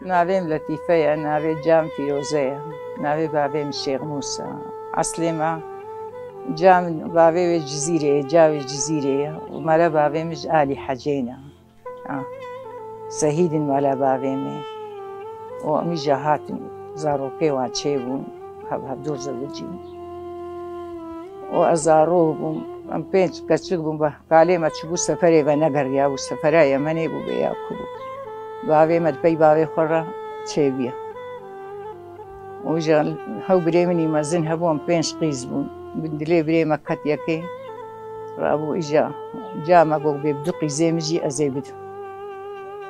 ناوێم لەتیفەیە، ناوێ جام فیرۆزەیە، ناوێ باوێم شێخ موسا، عەسلێمە جام باوێ جزیرەیە، جاوێ جزیرەیە و مەلە باوێمش ئالی حەجێنە سەهیدن مەلە باوێمێ و ئەمیژە هاتن زارۆکەی وا چێبوون هەبدۆ زەوجین و ئەزارۆ بووم ئەم پێنج کەچک بووم بە کالێمە چبوو سەفەرێ بە نەگەڕیا و سەفەرە یەمەنێ بوو بە یاکو بوو باوێمە پێی باوێ خۆڕە چێبیە وژە هەو برێ منی مەزن هەبوو ئەم پێنج قیز بوون بندلێ برێمە کەت یەکەی ڕابوو ئیژە جامە گۆ بێ دوو قیزێ مژی ئەزێ بدو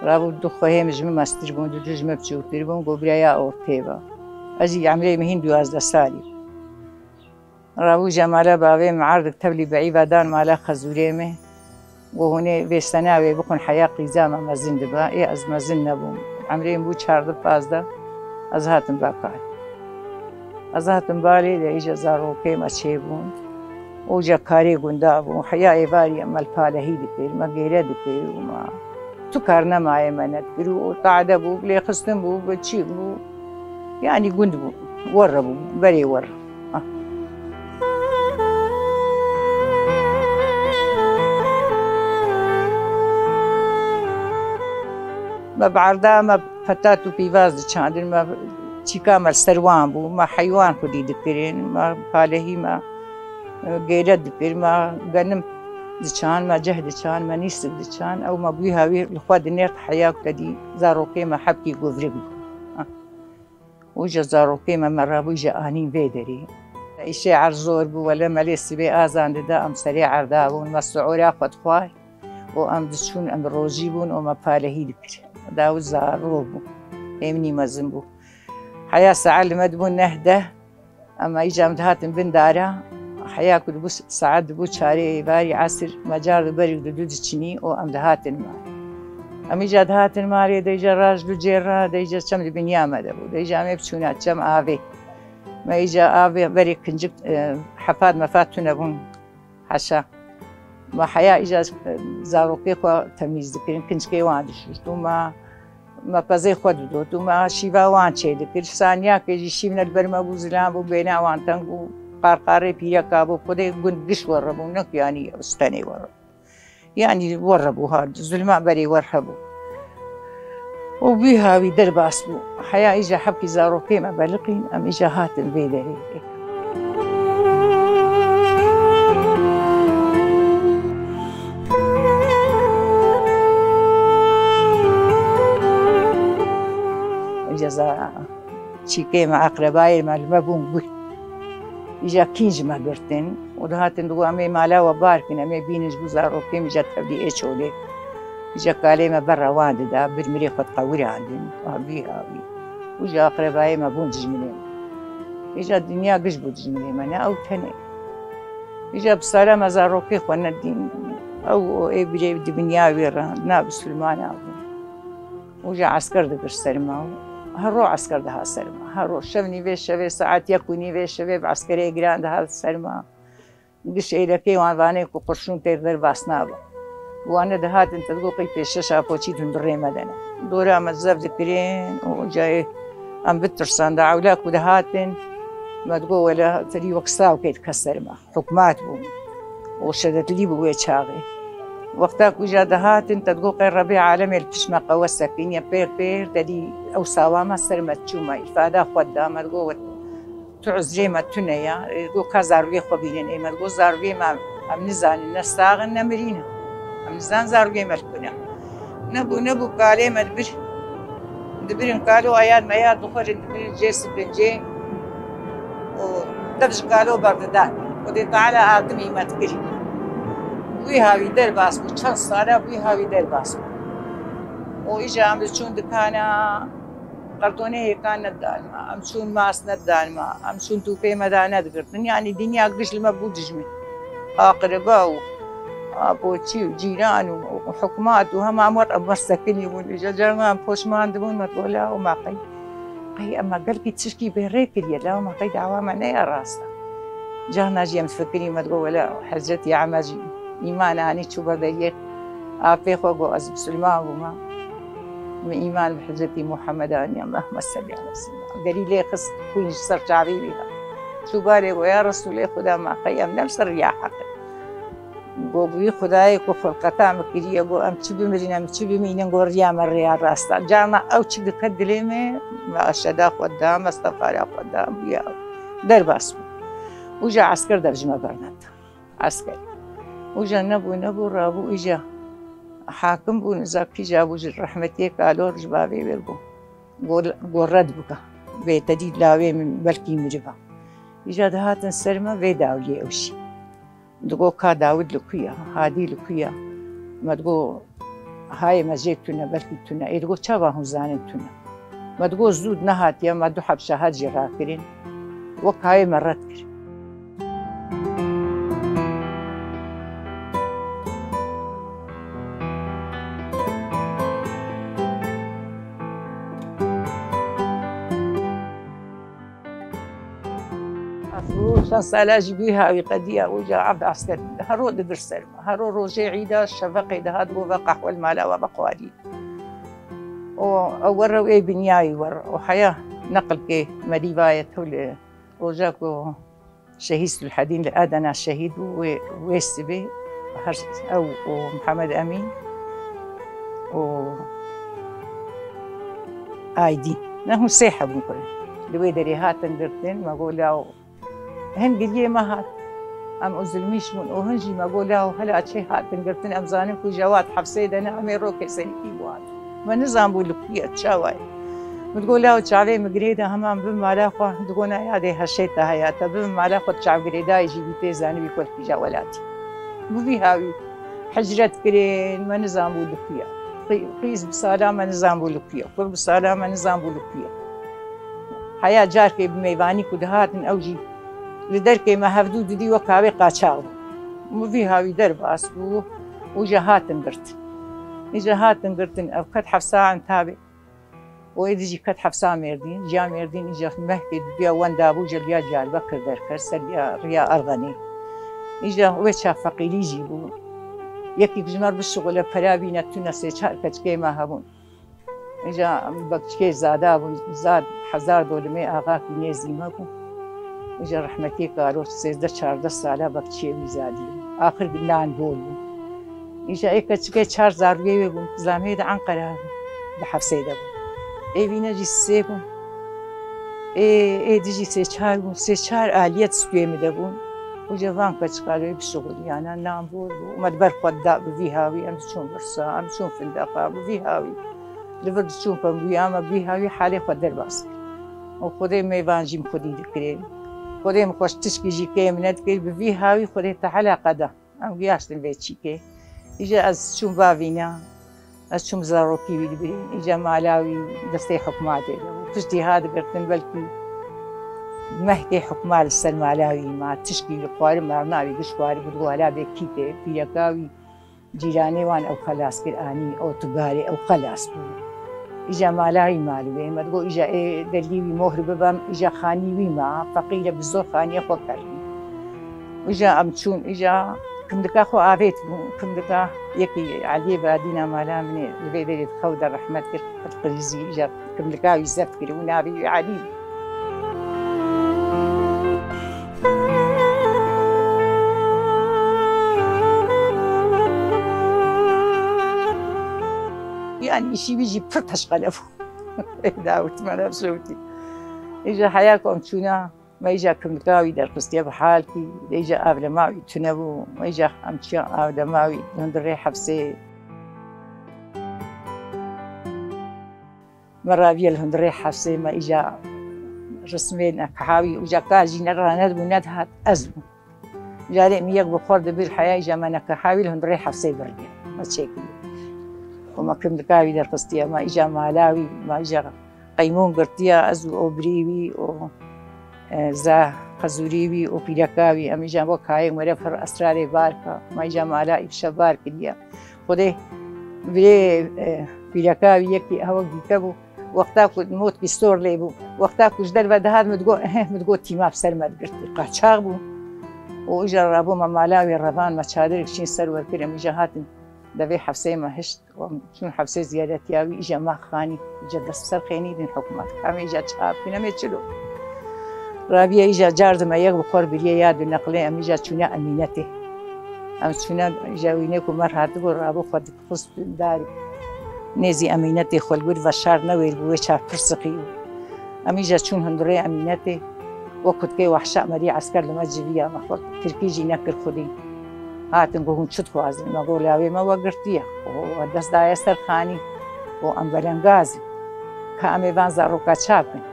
ڕابوو دوو خۆهێمژ من مەستر بوون دوو دژمە بچووتر بووم گۆ برایە ئەوە پێوە ئەزی عەمرەی مەهین 12 سالی ڕابوو ژەمالە باوێم عەردت تەبلی بەعیبادان مالە خەزورێمێ بۆ هونێ وێستەناوێ بکن حەیا قیزامە مەزن دەبا ئێ ئەز مەزن نەبووم عەمرەیم بوو 14-15 ئەز هاتم باکار ئەز هاتم بالێ لە ئیژە زارۆکەیمە چێبوون ئەوجە کارێ گوندا بوو حەیا ئێواری ئەمەلپالەهی دکرد مە گەیرە دکرد ومە تو کار نەمایە مەنەت کرد و تاعدە بوو لێ خستم بوو بە چی بوو یعنی گوند بوو وەڕە بوو بەرێ وەڕ مە بعەردا مە پەتات و پیڤاز دچاندن مە چیکا مەل سەروان بوو مە حەیوان خودی دکرێن مە پالەهی مە گەیرە دکرد مە گەنم دچان مە جەه دچان مە نیسک دچان ئەو مە بووی هاوی لەخوا دنێرد حەیاک دەدی زارۆکەیمە حەبکی گۆڤرە بوو وژە زارۆکەیمە مەڕابوویژە ئانین وێ دەری ئیشێ عەر زۆر بوو وەلە مەلێ سبێ ئازان دەدا ئەم سەرێ عەردا بوون مە سوعورا خۆتخوای و ئەم دچوون ئەم ڕۆژی بوون و مە پالەهی دکرد داو زارۆ بوو ئێمنی مەزن بوو حەیا سەعات لەمەد بوو نەهدە ئەمە ئیجام دهاتن بندارە حەیا کرد بوو سەعات بوو چارێ ئێواری عەسر مەجار بەرێک دوو دچنی و ئەم دەهاتن مارێ ئەمیجا دەهاتن مارێ دەیجە ڕاژ دوو جێڕا دەیجە چەم لە بنیامە دەبوو دەیجامێ بچوونە چەم ئاوێ مە ئیجا ئاوێ بەرێک کنجک حەفات مەفات تونەبوون حەشا مە حەیا ئیجا زارۆکەی خۆ تەمیز دکردن کنجکەی وان دشت و مە پەزەی خۆ دودۆت و مە شیڤا وان چێ دکرد سانیاکێژی شیڤنە بەرمە بوو زلام بوو بێناوان تەنگ بوو قارقارەی پیرەکا بوو خودەی گوند گشت وەڕە بوو نەک یانی ئەستەنەی وەڕە یانی وەڕە بوو هات زولما بەرێ وەرهە بوو و بووی هاوی دەرباس بوو حەیا ئیژە حەبکی زارۆکەیمە بەلقین ئەم ئیژە هاتن بێ دەرێ چیکەیمە ئەقرەبایمە لمە بووم گوت ئیژە کینجمە گرتن و دەهاتن دوو ئەمێ مالاوە بارکن ئەمێ بینش بوو زارۆکەیم ئیژە تەبلی ئێچۆلێ ئیژە کالێمە بەڕەوان دەدا برمرێ خۆت قەوراندن هاوی هاوی وژە ئەقرەبایمە بوون دژمنێم ئیژە دنیا گشت بوو دژمنێمەنە ئەو تەنێ ئیژە بسارە مە زارۆکەی خۆ نەدین ئەو ئێ برێ دنیا وێڕە نا بسولمانە بوو وژە عەسکەر دەگرت سەرما و هەڕۆ عەسکەر دەها سەرما هەڕۆ شەو نیوێ شەوێ سەعات یەک و نیوێ شەوێ بە عەسکەرەی گران دەهات سەرما گشت عێرەکەی وانوانەیەک و قورشون تێر دەرباس نابە وانە دەهاتن تەدگۆقی پێشە شاپۆچیتون بڕێمە دەنە دۆرە ئەمە زەف دەکرێن و جای ئەم بترسان داعولاک و دەهاتن مەدگۆ وەلە تەری وەک ساوکەیت کە سەرما حکومات بوو و شەدەتلی بوو وێ چاغێ وەختا کوژا دەهاتن تەدگۆقی ڕەبێ عالەمێ لپشمە قەوە سەکینە پێر پێر دەدی ئەو ساوامە سەرمە چوومە ئیفادا خۆت دامەرگۆوت تو عزرێمە تونەیە گۆ کا زاروێ خۆ بینن ئێمەرگۆ زاروێمە ئەم نزانن نەستاغن نەمرینە ئەم نزان زاروێ مەرکونە نەبوو کالێمە دبرن کالۆ ئایان مەیاد بخۆرن دبرن جێ سپنجێ و دەبژ کالۆ بەردەدان خودێ تەعالە ئادمی مەتکری بووی هاوی دەرباس بوو چەند ساڵە بووی هاوی دەرباس بوو و ئیژە ئەم چوون دکانە قەرتۆنەیەکان نەتدانمە ئەم چوون ماس نەتدانمە ئەم چوون تووپێمەدا نەدگرتن یانی دنیا گشت لمە بوو دژمن ئاقربا و بۆچی و جیران و حکومات و هەمان وەر ئەم وەرسەکردنی بوون ئیژە جەرمان پۆشمان دەبوون مەتۆلا و ماقەی قەی ئەمە گەلکی چشکی بێڕێ کردیە لاوە ماقەی داوامە نەیە ڕاستە جا ناژی ئەم فکری مەدگۆ وەلا حەزرەتی عەمەجی ئیمانانی چوو بە دەریێک ئاپێ خۆ گۆ ئەز مسلمان بوومە من إيمان بحضرتي محمد اللهم صل على سيدنا قالي لي خص كوين سر شعبي بها شو بالي ويا رسول خدا ما قيم نفسر يا حق بوی خدای کو خلقتا مکریه بو ام چی بمرینه ام چی بمینن گوریا مریا راستا جانا او چی دکت دلیمه ما شدا خدام استغفار خدام بیا در باس وجا عسكر درجمه برنات عسكر وجا نبو رابو اجا حاكم بو نزاكي جابو رحمتي قالوا رجبابي بيربو قول رد بك بيتديد لاوي من بلكي مرفا اجا دهات السرمه بيداوي اوشي دقو كا داود لكويا هادي لكويا ما دقو هاي مزيكتنا بلكيتنا اي دقو تشابا هم زانتنا ما دقو زود نهات يا ما دو حب شهاد جراكرين وك هاي مرات كر شان سالاجي بيها وقديا وجا عبد عسكر هرو دقر سلمى هرو روجي عيدا الشفقي دهاد وبقح والمالا وبقوالي ووروا اي بنياي وحياه نقل كي مريباية تول روجاكو شهيد الحدين لادنا الشهيد ويسبي او ومحمد امين و ايدي نحن سيحه بنقول لوي دري هاتن درتين ما قولوا هن قليه ما هات ام ازلميش من وهنجي ما قولوا هلا شي هاتن درتين ام زانم كو جواد حفصي دنا امي روكي سنتي واد ما نظام بولكيه تشاوي بتقولوا تشاوي مقريده همام بمالا خو تقولنا يا دي هشيتا هياتا بمالا خو تشاو قريدا يجي بيتي زاني بيكل في جوالاتي بوفي هاوي حجرت كرين ما نظام بولكيه قيس بسلامه نظام بولكيه قرب بسلامه نظام بولكيه حياه جاركي بميواني كدهات من اوجي لدركي ما هفدود دي وكاوي قاچاو بوفي هاوي درباس بو وجهاتن برت جهاتن برتن او كد حفصه عن تابع ويدجي كد حفصه مردين جا مردين اجا مهدي بيا وان دابو جليا جال بكر دركر سليا ريا ارغني اجا ويتشا فقيلي جيبو يكي بجمر بالشغل فرابينا تونسي شاركتكي ما هبون اجا بكتكي زادا زاد $1000 آغاكي نيزي مابو اجا رحمتي قالوا 13-14 ساله بكتشي مزادي اخر قلنا نقولو اجا ايكتكي 4000 بون زاميد عن قرار بحفصي دبو اي بينا جي سيبون اي ديجي سيشار بون سيشار آليات سويمي دبون وجوان كتشقالوا بالشغل يعني نام بول ومدبر قدا بفيهاوي ام شون برسا ام شون فندقه بفيهاوي لبرد شون بمبياما بفيهاوي حالي قدر باس وخدي ميوان جيم خدي دكرين خدي مخوش تشكي جي كي منات كي بفيهاوي خدي تعالى قدا ام قياس بيتشي كي اجا از شون بافينا از شون زاروكي بيدبرين اجا مالاوي دستي حكماتي وتشتي هذا قرتن بلكي مهكي حكمال السلمالاوي ما تشكي القواري مرناوي قشواري بدغوالا بكيتي بيكاوي جيراني وان او خلاص كراني او تجاري او خلاص اجا مالاوي مالوي ما تقول اجا دليوي مهر ببام اجا خانيوي ما فقيره بزور خانيه فكرني اجا امشون اجا كمدكا خو عافيت كمدكا يكي علي بادينا مالا من البيدري تخود الرحمه القريزي اجا كمدكا يزفكر ونابي علي يعني شي بيجي بفتش قلبه داوت ما نفسوتي اجا حياكم تشونا ما اجا كمكاوي در قصتي بحالتي اجا قبل معي تنبو ما اجا امشي قبل معي ندري حبسي مرة بيا الهندري حبسي ما اجا رسمين كحاوي وجا كاجي نرى ندبو ندهت ازمو جاري ميق بخورد بالحياة اجا ما نكحاوي الهندري حبسي برجع ما تشيكي وما كنت كاوي در قصتي ما اجا مالاوي ما اجا قيمون قرتيا ازو اوبريوي و زا قزوريوي و بيلاكاوي ام اجا وكاي مرفر اسرار باركا ما اجا مالاوي شبار كديا خدي بلي بيلاكاوي يكي هوا بيكبو وقتا كنت موت بستور ليبو وقتا كنت جدر بدهاد متقول تيما بسر ما قرتي قاچاغ بو و اجا رابو ما مالاوي الربان ما تشادرك شين سرور كريم اجا هاتن دەبێ حەفسەیمە هشت چون حەفسەی زیارەتیاوی ئیژە ماخانی ئیجە دەست سەر خێنیدن حکوومەت ئەمە ئیجا چاپینەمێ چلو ڕابیە ئیجا جاردمە یەک بخۆر بریە یاد و نەقڵێ ئەمیجا چوونە ئەمینەتێ ئەم چوونە ئیژاوینێک و مەر هاتبوو ڕابوو خۆ خست داری نێزی ئەمینەتێ خۆلگور بە شار نەوێر بووێ چاپ پرسقی و ئەمیجا چون هەندڕێ ئەمینەتێ وەکوتکەی وەحشە ئەمەری عەسکەر لەمە جڤیە مەخۆ ترکیژی نەکرد خودی هاتن گۆ هون چت خوازن مەگۆ لاوێمەوە گرتیە دەستدایە سەرخانی بۆ ئەم بەرەنگازی کە ئەمێوان زاڕۆکا چاپن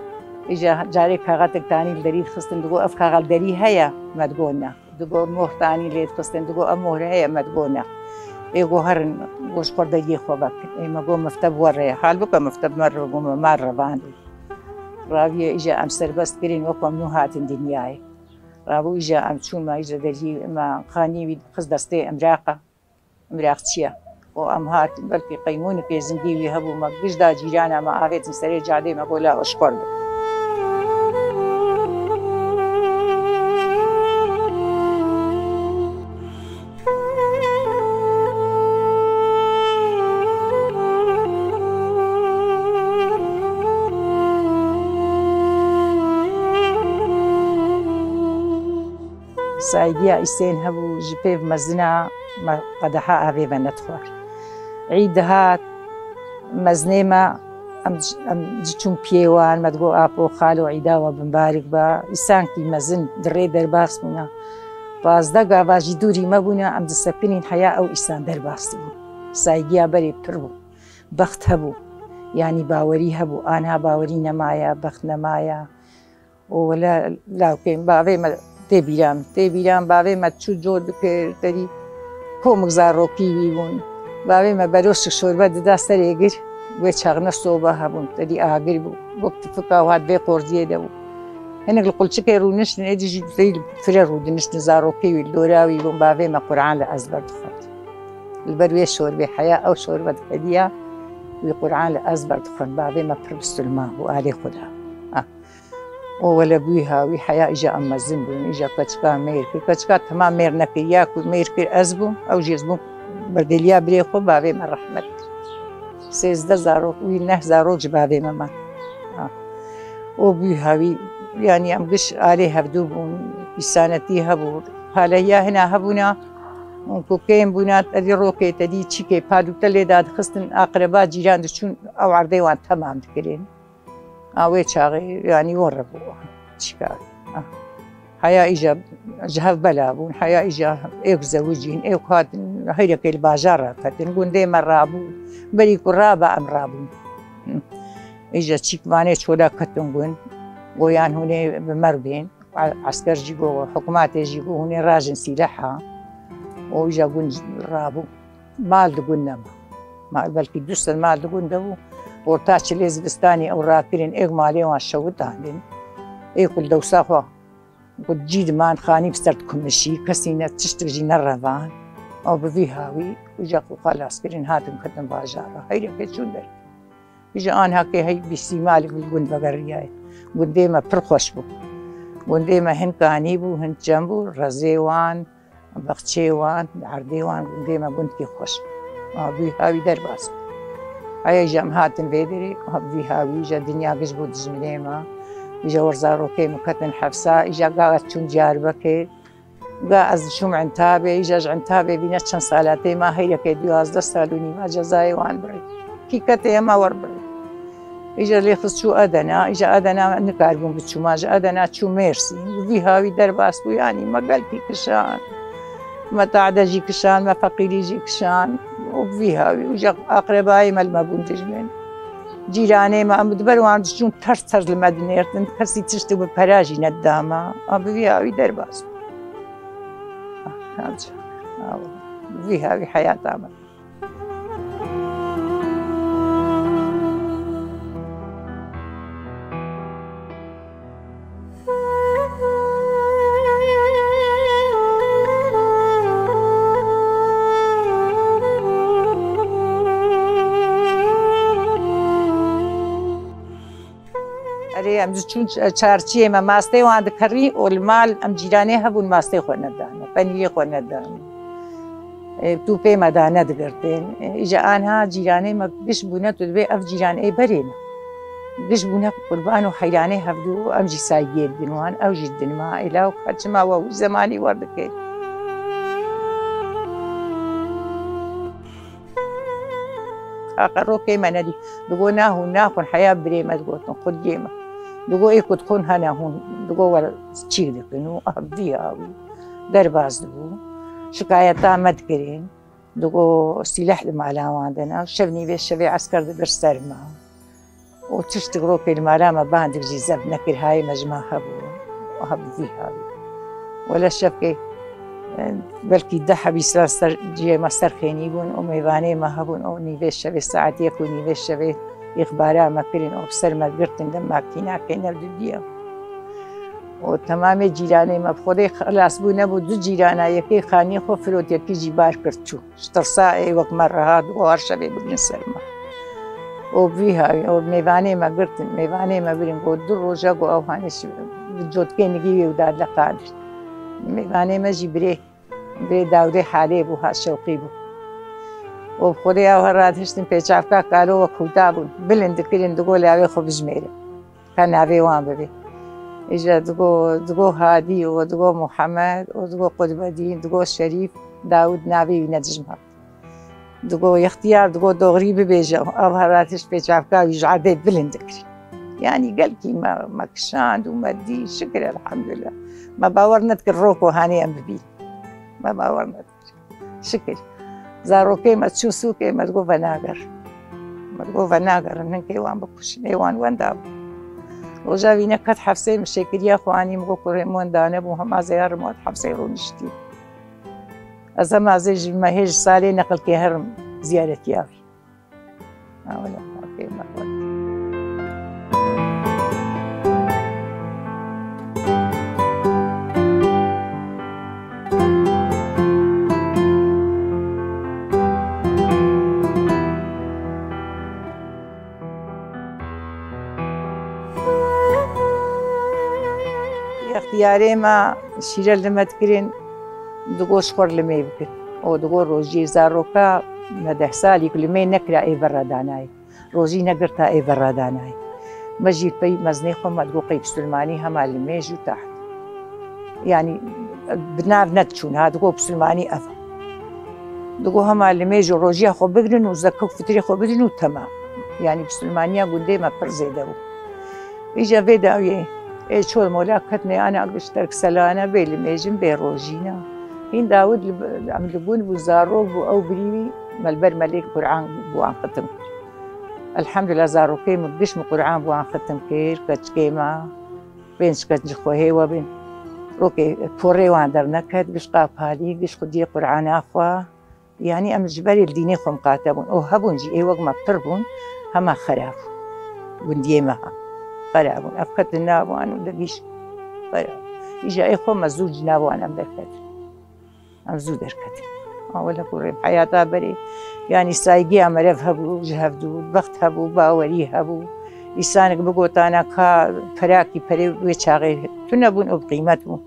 ئیجا جارێک کاغاتێکتانی دەری خستن دگۆ ئەف کاغەڵ دەری هەیە مەدگۆنە دگۆ مۆختانی لێت خستن دگۆ ئەم مۆهرە هەیە مەدگۆنە ئێگۆ هەرن گۆش خۆردەریە خۆ بکن ئێمە گۆ مفتە بوەڕێە حال بکە مفتە بمەڕ بوومە مار ڕەباندی ڕاویە ئیجا ئەم سەربەست کرین وەکو ئەم نوو هاتن دنیایە ڕابوو ئیجا ئەم چوونمە ئیجا دەری ئەمە خانیوی خست دەستێ ئەمراقە ئەمراق چییە بۆ ئەم هات بەلکی قەیمونی پێزندیوی هەبوو مە گشتدا جیرانە مە ئاوێتن سەرێ جادەی مەگۆ لا ئۆشخۆر بکە سایدیا ئیسێن هەبوو ji pêv mezina me qedeha avê ve netxwar عید هات مەزنێ me em çûn piyêwan me digot apo xalo عیدا we binbarik be îsankî mezin di rê derbas bûne bazda gava jî dûrî me bûne em disepinîn heya ew îsan derbasî bû saydiya berê pir bû bext hebû yanî bawerî hebû aniha bawerî nemaye bext nemaye û wele lawkên bavê me têbîran bavê me çû cor dikir derî komik zarokî wî bûn bavê me beroşik şorbe dida serê gir wê çaxne soba hebûn derî agir bû wek tifika hat vê qorziyê de bû hinek li qulçikê rûniştin êdî jî fire rûdiniştin zarokî wî dora wî bûn bavê me Qur'an li ezber dixwend li ber wê şorbê heya ew şorbe dikediya wî Qur'an li ezber dixwend bavê me pir bisilman bû alê xuda ولا بويها وي حياة إجا أما زنبون إجا كتشكا مير كتشكا تمام مير نكريا كل مير كير أزبو أو جيزبو بردليا بريخو بابي من رحمت 13 زارو وي 9 زارو جبابي ماما وبويها وي يعني أم قش عليه هبدوبون بسانتي هبو هلا هنا هبونا وكوكين بونات أدي روكي تدي تشيكي بادو تلي داد خستن أقرباء جيران دشون أو عرضي وان تمام تكرين ئاوێ چاغی ینی وەڕە بووە چیکار حیا ئیجا جهەف بەلا بوون حیا ئیجا ئێک زەوجین ئێک هاتن هەیرەکەی لە باژار ڕاکەتن گوندێمە ڕابوو بەری کوڕا بە ئەم ڕابوون ئیجا چیکمانێ چۆلا کەتن گوند بۆیان هونێ بمەر بێن عەسکەرجی بۆ حکوماتێژی بۆ هونێ ڕاژن سیلەحا ئۆیجا گوند ڕابوو مال دگوند نەما بەلکی دووسەر مال دگوند دەبوو ئۆرتاچی لێ زستانی ئەو ڕاپرین ئێک مالێوان شەوت داندن ئێکل دەوساخوا جیدمان خانی بسەر کومشی کەسی نە تشتێژی نەڕەوان ئەو بڤی هاوی وجا خالاسکردن هاتم کردن باژارە هەیرەکە چوون دەر ئیجا ئان هەکێ هەی بیسی مالی گوند بەگەڕیایە گوندێمە پڕ خۆش بوو گوندێمە هەند کانی بوو هەند جەم بوو ڕەزێوان بەخچێوان عەردێوان گوندێمە گوندکی خۆش بووی هاوی دەرباس بوو هەیە ژەم هاتن بێ دەرێ هەبووی هاوی ژە دنیا گشت بوو دژمنێمە ئیجا وەرزارۆکەی مکەتن حەفسا ئیجا گاوە چوون جاربەکێ گا ئەز شوم عەنتابێ ئیجاش عەنتابێ بینە چەند سالاتەی ما هەیرەکەی 12 سال و نیمە جەزای وان بڕی کیکەتێ ئەمە وەربڕی ئیجا لێ خست چوو ئەدەنا ئیجا ئەدەنا نکاربوون بچووماژە ئەدەنا چوو مێرسین وی هاوی دەرباس بوو ینی مەگەلکی کشان مەتاعدەژی کشان مە فەقیریژی کشان وبوی هاوی وجا ئاقرەبایی مەلمە بوون دژمن جیرانێمە ئەم بەروان چوون تەرس تەرس لە مەدنێردن کەسی تشت بە پەراژی نەتداما بوی هاوی دەرباس بوی هاوی حەیاتامە ئەم چوون چارچیێمە ماستەی وان دکەڕی ئۆلمال ئەم جیرانێ هەبوون ماستەی خۆ نەدانە پەنیری خۆ نەدانە تو پێمەدا نەدەگرتێن ئیجا ئانها جیرانەی مە گشت بوونە تو دەبێ ئەف جیرانەی بەرێنە گشت بوونە قوربان و حەیرانەی هەفتوو ئەمجی سایگێر دنوان ئەوژی دنما ئێلا و قەچماوە و زەمانی وەردەکەێت قاقەڕۆ پێمە نەدی دگۆ ناهون ناخۆن حیا برێمەت گۆتن خود گێمە دگۆ ئێکوت خۆن هەنەهون دگۆ وەرە چی دەکەن و ئەبدی ئاوی دەرباز دبوو شکایەتا مەدکرێن دگۆ سیلەح لە مالاوان و شەو نیوێ شەوێ عەسکەر دەبەر سەرما و تشتێک ڕۆ پێ مالامە باندێکی زەب نەکرد های مەژما هەبوو و هەبدی هاوی وەلە شەفکەی بەلکی دە حەبیسرا جێمە سەرخێنی بوون و میوانەیەمە هەبوون ئەو نیوێ شەوێ سەعات یەک و نیوێ شەوێ ئیخبارامەکردن ئەو سەرمەگرتن دە ماکیناکەی نەبدیە و تەمامێ جیرانەیمە خۆدەی خلاص بوو نەبوو دوو جیرانە یەکەی خانی خۆ فرۆتێکیجی بار کرد چوو شتەسا ئەی وەکمە ڕەهات و هەر شەوێ بگرن سەرمە و بی هاوی ئەو میوانەیمە گرتن میوانەیمە برین بۆ دوو ڕۆژە بۆ ئەو هانێشی جۆتکەی نگی وداد لە قادر میوانەیمەژی برێ داودەی حالێ بوو ها شەوقی بوو و خۆدەی ئەو هەڕات هشتن پێچاوکە کارۆوە کوتا بوون بلندکردن دگۆ لاوێ خۆ بژمێرە کە ناوێ وان ببێ ئیجا دگۆ هادی و دگۆ محەممەد و دگۆ قوتبەدین دگۆ شەریف داود ناوی نەجمە دگۆ یەختیار دگۆ دۆغری ببێژە ئەو هەراتش پێچاوکاوی ژعادەی بلندکرد یعنی گەلکی مەکشاند و مەدی شکر الحەمدوللا مە باوەڕ نەتکرد ڕۆک و هانەی ئەم ببی مە باوەڕ نەتکرد شکر زارۆکەی مە چوو سووکێ مەدگۆ بەناگەر مەدگۆ بەناگەڕن هەنکەی وان بکوشن ئێوان وەندا بوو ڕۆژاوی نەکەت حەفسەی مشێکریا خوانی مگۆ کوڕێم وەندانە بوو هەمازەیارم وات حەفسەی ڕۆنیشتی ئەزە مازەی ژمە هێژ سالێ نەقڵکێ هەرم زیارەتیاوی ئاوەلە پێمە یاختیارێمە شیرە لەمەدکردن دگۆش خۆر لەمێ بکرد ئەو دگۆ ڕۆژی زارۆکە لە 10 سالی لەمێ نەکرا ئێ بەڕادانایی ڕۆژی نەگرتا ئێ بەڕادانایی مەژیر پێی مەزنەی خۆمە دگۆ قەی پسلمانی هەما لە مێژ و تاحت یعنی بناو نەتچوون ها دگۆ پسلمانی ئەفە دگۆ هەما لە مێژ و ڕۆژیە خۆ بگرن و زەکە و فتری خۆ بدرن و تەما یعنی پسلمانیا گوندێمە پڕ زێدە بوو ئیجا vê dawiyê ê çol mola ketine ana giştek selane bê li mêjin bê rojîna hîn Dawud em dibûn bû zarok bû ew birî melber melêk Qur'an bû an xitim kir elhemdulillah zarokê min giş min Qur'an bû an xitim kir keçikê me bên şiket ji xwe hêwe bin rokê porê wan derneket giş qapalî giş xwediyê Qur'ana xwe yanî em ji berê li dînê xwe miqate bûn û hebûn jî ê wek me pir bûn hema xerab gundiyê me ha خراب أفكت النابوان ودقيش خراب إجا إخوة مزوج نابوان أم دركت أم زود دركت ولا كوري بحياتها بري يعني سايقي عمل هبو جهبدو بخت هبو باوري هبو لسانك بقوتانا كا فراكي بري ويشاغي تنبون بقيمتهم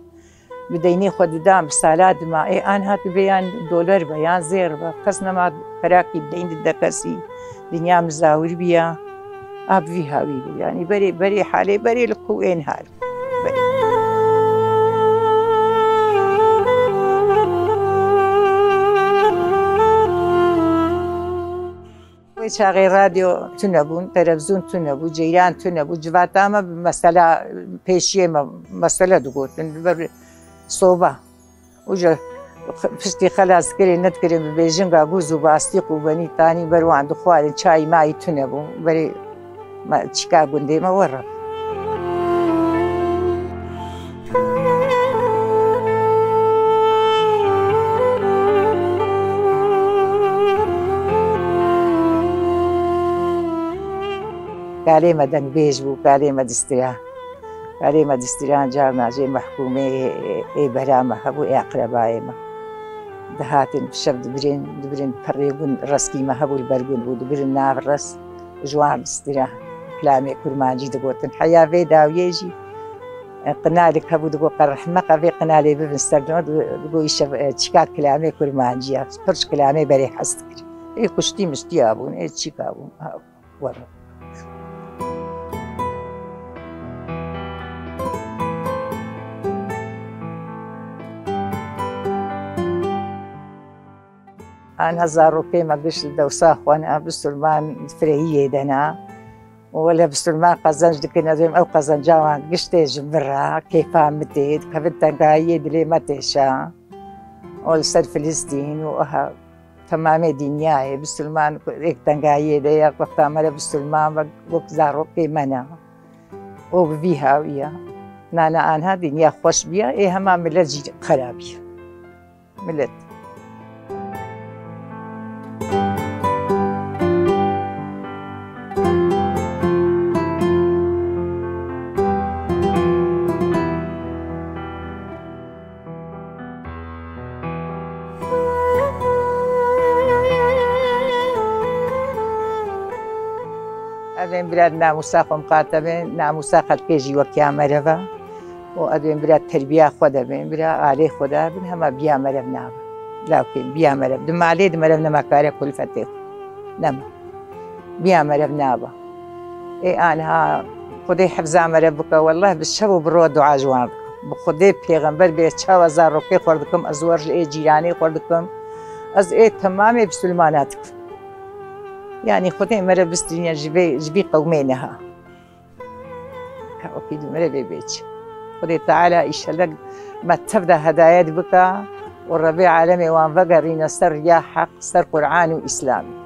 بديني خود دام سالات ما إيه أنها تبيان دولار بيان زير بقصنا ما فراكي بدين الدكاسي دنيا مزاور بيا أبوي هاوي يعني بري حالي بري لكوين هال شاغي راديو تنبون تلفزيون تنبو جيران تنبو جواتاما مسألة بيشية مسألة دقوت بر صوبة وجا فشتي خلاص كري نتكري ببيجنغا بوزو باستيق وبني تاني برو عند خوالي شاي ماي تنبو بري ما تشكا قندي ما ورا كلمة دن بيجبو كلمة دسترا كلمة دسترا جارنا جي محكومة اي برامة هبو اي اقربائما دهاتن شب دبرين فريقون رسكي ما هبو البرقون بو دبرين ناف الرس جوان دسترا كلامي كرمانجي دقوتن حياة في داويجي قنالك هبو دقو قرح مقا في قنالي ببنستردون دقو إيشا تشكات كلامي كرمانجيا برش كلامي بري حستكر إيه كشتي مشتي أبون إيه تشيكا أبون ورا أنا زاروكي ما قش الدوساخ وأنا بسلمان فريية دنا ولا بسلمان قزنج دكنا دوم أو قزنج جوان قشتي جبرا كيف عمتيد كفتن قاية دلي متشا والسر فلسطين وها تمام دنياي بسلمان إك تنقاية ديا وقت عمل بسلمان وق زاروكي منا وبفيها ويا نانا أنها دنيا خوش بيا إيه هما ملت خرابية ملت أدين بلاد ناموساخم قاتبين ناموساخ الكيجي وكيا مرفا وأدين بلاد تربية خدا بين بلاد عليه خدا بين هما بيا مرف نابا لكن بيا مرف دم عليه دم مرف نما كاره كل فتح نما بيا مرف نابا إيه أنا خدي حفظ مرف بك والله بالشبو برود وعجوان بخدي بيغمبر بيتشاو زاروكي خردكم أزواج إيه جيراني خردكم أز إيه تمامي بسلماناتكم يعني خدي مرة بسترين جبي قومينها أكيد مرة بيتش خدي تعالى إشهلك ما تبدأ هدايات بك والربيع عالمي وان فقرين سر يا حق سر قرآن وإسلامي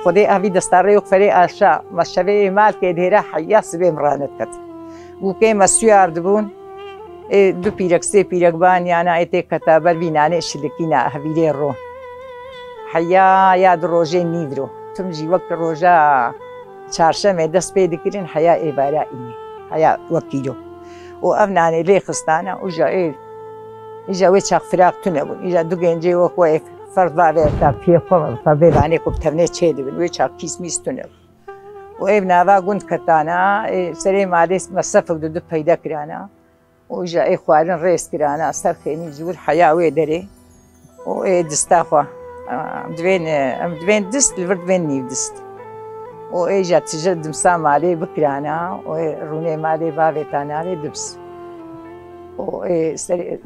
خدي أبي دستاري وخفري أشياء ما شبيه مال كده حياة سبي مرانت كت وكي مسيار دبون دو بيرك سي بيرك بان يعني أيتي كتابر بينانه شلكينا هبيلي رو حياة ياد روجي نيدرو تمجي وقت روجا چارشمه دست بيد كرين حياة إبارة إني حياة وكيلو وأبناني لي خستانا وجا إجا ويتشاق فراق تنبون إجا دو جنجي وقويف فرض بعد فيهم فبيباني كبتبني تشيدي ويشاق كيس ميستونه وابن أبا قند كتانا سريم عاديس مسافة دو بيدا كرانا وجا إخوان رئيس كرانا صار خيني جور حياة ويدري ودستافا مدوين دست الورد وين نيف دست وإجا تجد مسام عليه بكرانا وروني مالي بابتانا عليه دبس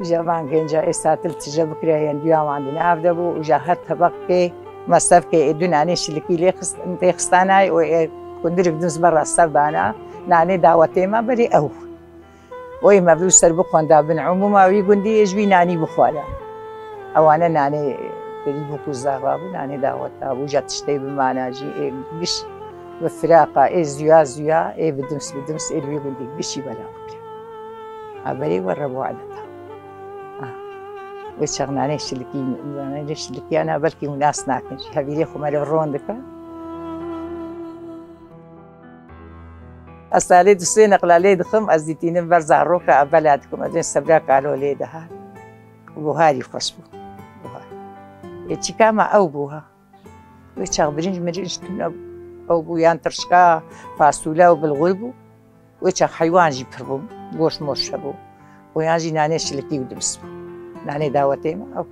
جوان جنجا ساتل تجرب كريان ديوام عندنا أفدبو وجاهت طبقة مصرف دوناني شلكي لي خستاناي وكندرك دنس برا السردانا ناني دعوتي ما بري أو ما بلو سربو خوندا بن عموما ويقولي يجوي ناني بخوالا أو أنا ناني بري بوكو زغابو ناني دعوتا وجات تشتي بمعناجي بش بفراقة زيا بدمس ويقولي بشي بلا أبري وربو عدتها وشغناني شلكي أنا بلكي وناس ناكن هبيلي خمالي الرون دكا أصالي دسوي نقلا لي دخم أزديتين برزع روكا أبلادكم أدين سبراك على لي دها وبوهاري خشبو بوهاري يتشكا ما أو بوها ويتشاق برنج تنب أو بو يانترشكا فاسولا وبالغربو ويتشاق حيوان جي بربو گوش مرشبو ويانجي ناني شلكي ودمسبو ناني دعوتي ما أو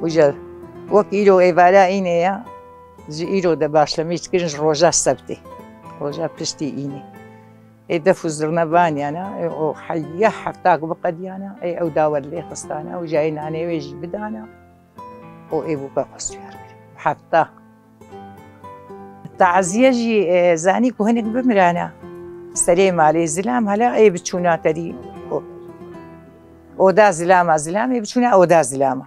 وجا وكيلو إيفالا إينيا جي إيرو دا باشلميش كرنج روجا سبتي روجا بشتي إيني دفو زرنا باني أنا وحيا حفتاك بقدي أنا أو داور لي خستانا وجاي ناني ويجي بدانا بوكا خسيار حفتا التعزية جي زاني كوهنك بمرانا سليم عليه زلام هلا بتشونا تري أودا زلام بتشونا أودا زلامة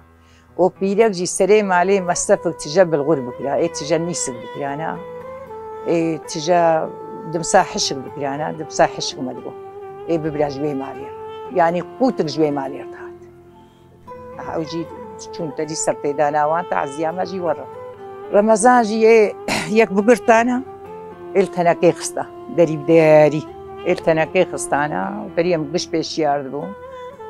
وبيرك جي سليم عليه مستفق تجاب الغرب كلا تجا نيسك بكلانا تجا دمسا حشك بكلانا دمسا حشك مدبو ببلا جوي مالير يعني قوتك جوي مالير تهات وجي چون تدی سر پیدا نوان تعزیه ماجی ورا رمضان جی یک بگرتانا التناقی خسته دریب داری التناقی خستانا و بریم گش پیشیار بون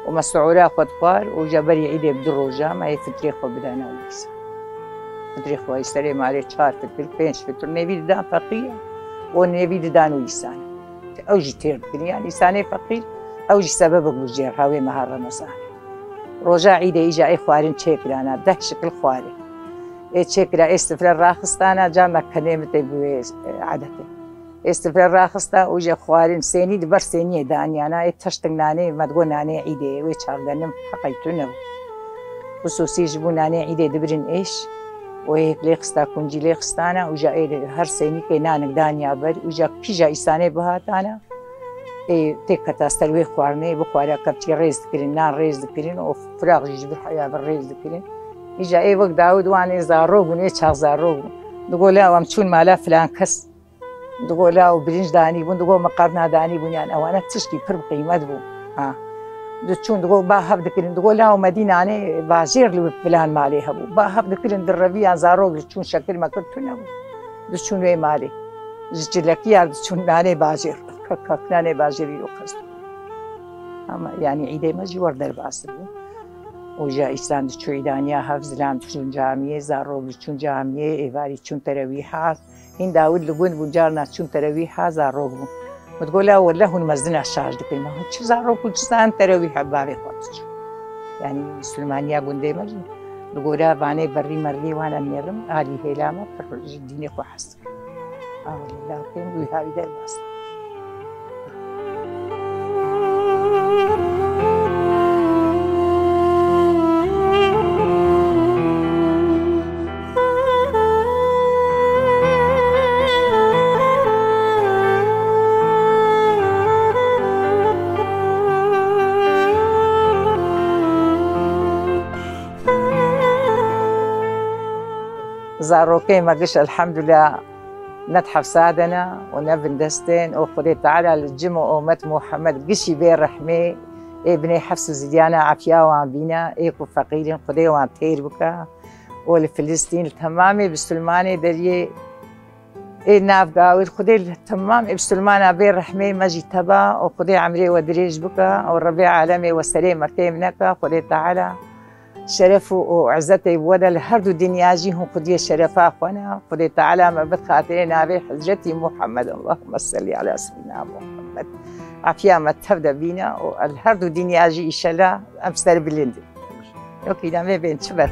و مسعورا خود خوار و جبری عیده بدروجا ما یفتری خو بدانا ویسا فتری خو ایستری مالی 4 فتر 5 فتر نوید دان فقیه و نوید دانو ایسان اوجی تیر کنی یعنی ایسانی فقیر اوجی سبب بوجیر هاوی مهار رمضان روجا عیده ایجا ای خوارن چکرانا ده شکل خواره ای چکرا استفرار راخستانا جا مکنه متی بوی عادته استفرار راخستا اوجا خوارن سینی دبر سینی دانیانا ای تشتگ نانه مدگو نانه عیده وی چاردنم حقیتو نبو خصوصی جبو نانه عیده دبرن ایش و هیک لیخستا کنجی لیخستانا اوجا ای هر سینی که نانک دانیا بر اوجا پیجا ایسانه بهاتانا ای تکتا استروی خوارنه بخواره کبچی ریز دکرین نان ریز دکرین و فراغ جبر حیا بر ریز دکرین ایجا ای وقت داود وانی زاروگون ای چاق زاروگون دقولا وام چون مالا فلان کس دقولا و برنج دانی بون دقول مقارنه دانی بون یعنی اوانا تشکی پر قیمت بون دو چون دقول با هب دکرین دقولا و مدینانه باجیر لو فلان مالی هبو با هب دکرین در روی زاروگ چون شکل ما کرد تو نبود دو چون وی مالی جلکی چون نانه باجیر کاکنانه باجری رو قصد اما یعنی عیده مجور در باس بود اوجا ایسان چو ایدانیا حفظ لام چون جامعه زاروگ چون جامعه ایواری چون تراویح این داود لگون بونجارنا چون تراویح زاروگ بود متقولا ولا هون مزدنا شارج دکن ما چه زاروگ و چه تراویح بابی خودش یعنی مسلمانیا گنده مجن لگورا وانه بری مری وانا میرم علی هلامه پر دینی خو حس الله کن وی هایی در باس زاروكي ما قش الحمد لله نتحف سادنا ونبن دستين وخذي تعالى للجمع أمة محمد قشي بين رحمة ابني حفص زيدانا عفيا وعن بينا ايكو فقيرين خذي وعن تير بكا والفلسطين التمامي بالسلماني دري اي ناف قاوي خذي التمام بسلمانا بين رحمة مجي تبا وخذي عمري ودريج بكا والربيع عالمي والسلام مرتين نكا خذي تعالى شرف وعزتي بودا لهردو دنياجيهم خدي الشرفاء أخوانا خدي تعالى ما بخاطرنا به حضرتي محمد اللهم صل على سيدنا محمد عافية ما تبدأ بينا والهردو دنياجي إن شاء الله أمسر بلندي اوكي دامي بين شبر